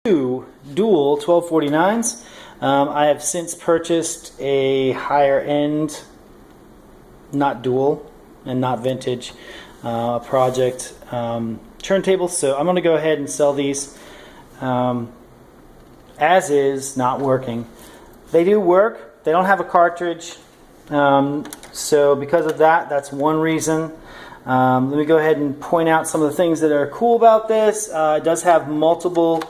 Two dual 1249s. I have since purchased a higher end, not dual and not vintage, project turntables. So I'm going to go ahead and sell these as is, not working. They do work. They don't have a cartridge. So because of that, that's one reason. Let me go ahead and point out some of the things that are cool about this. It does have multiple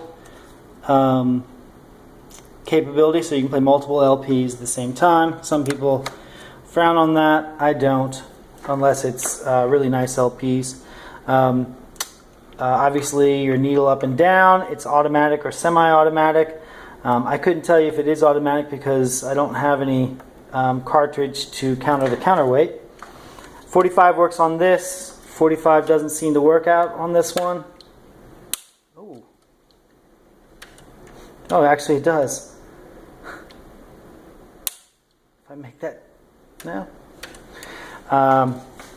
capability, so you can play multiple LPs at the same time. Some people frown on that. I don't, unless it's really nice LPs. Obviously, your needle up and down. It's automatic or semi-automatic. I couldn't tell you if it is automatic because I don't have any cartridge to counter the counterweight. 45 works on this. 45 doesn't seem to work out on this one. Oh, actually it does. If I make that, no.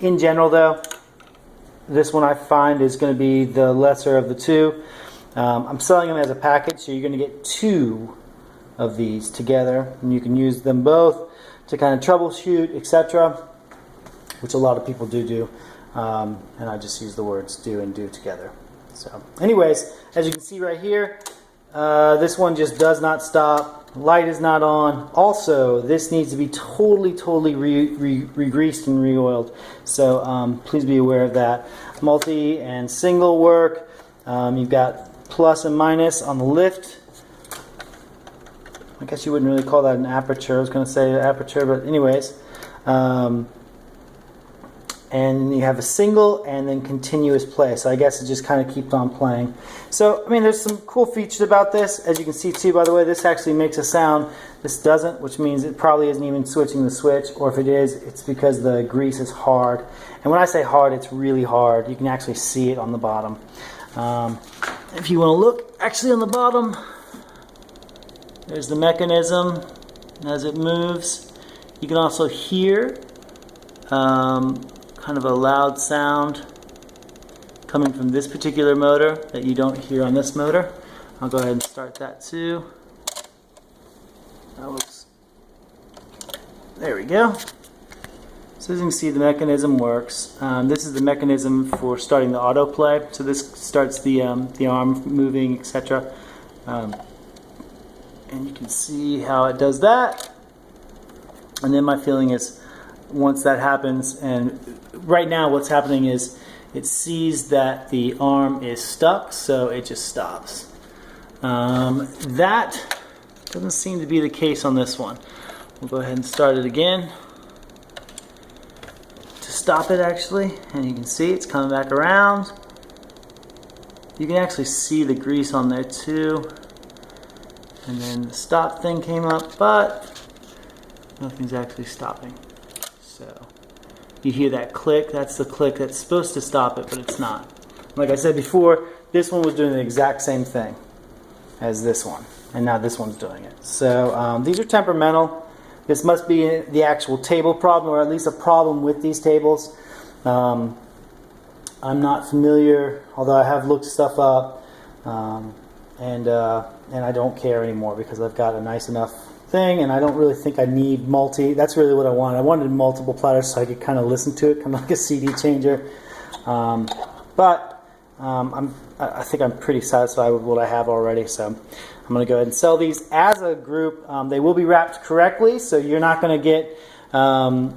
In general though, this one I find is going to be the lesser of the two. I'm selling them as a package, so you're going to get two of these together, and you can use them both to kind of troubleshoot, etc., which a lot of people do. And I just use the words do and do together. So anyways, as you can see right here, this one just does not stop. Light is not on. Also, this needs to be totally re-greased and re-oiled. So please be aware of that. Multi and single work. You've got plus and minus on the lift. I guess you wouldn't really call that an aperture. I was going to say aperture, but anyways. And you have a single and then continuous play. So I guess it just kind of keeps on playing. So, I mean, there's some cool features about this. As you can see too, by the way, this actually makes a sound. This doesn't, which means it probably isn't even switching the switch. Or if it is, it's because the grease is hard. And when I say hard, it's really hard. You can actually see it on the bottom. If you want to look, actually on the bottom, there's the mechanism as it moves. You can also hear kind of a loud sound coming from this particular motor that you don't hear on this motor. I'll go ahead and start that too. That looks, there we go. So as you can see, the mechanism works. This is the mechanism for starting the autoplay. So this starts the arm moving, etc. And you can see how it does that. And then my feeling is, once that happens, and right now what's happening is it sees that the arm is stuck, so it just stops. That doesn't seem to be the case on this one. We'll go ahead and start it again to stop it actually, and you can see it's coming back around. You can actually see the grease on there too, and then the stop thing came up, but nothing's actually stopping. So you hear that click. That's the click that's supposed to stop it, but it's not. Like I said before, this one was doing the exact same thing as this one, and now this one's doing it. So these are temperamental. This must be the actual table problem, or at least a problem with these tables. I'm not familiar, although I have looked stuff up, and I don't care anymore because I've got a nice enough thing, and I don't really think I need multi. That's really what I wanted. I wanted multiple platters so I could kind of listen to it, kind of like a CD changer. But I think I'm pretty satisfied with what I have already. So I'm going to go ahead and sell these as a group. They will be wrapped correctly, so you're not going to get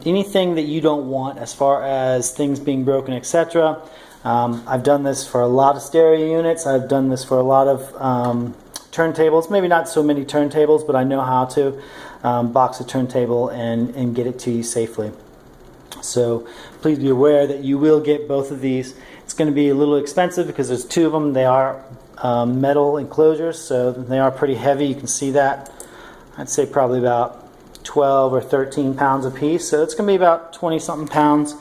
anything that you don't want as far as things being broken, etc. I've done this for a lot of stereo units. I've done this for a lot of turntables, maybe not so many turntables, but I know how to box a turntable and get it to you safely. So please be aware that you will get both of these. It's going to be a little expensive because there's two of them. They are metal enclosures, so they are pretty heavy. You can see that. I'd say probably about 12 or 13 pounds a piece, so it's going to be about 20 something pounds.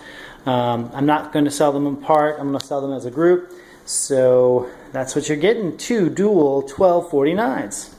I'm not going to sell them apart. I'm going to sell them as a group. So that's what you're getting, two dual 1249s.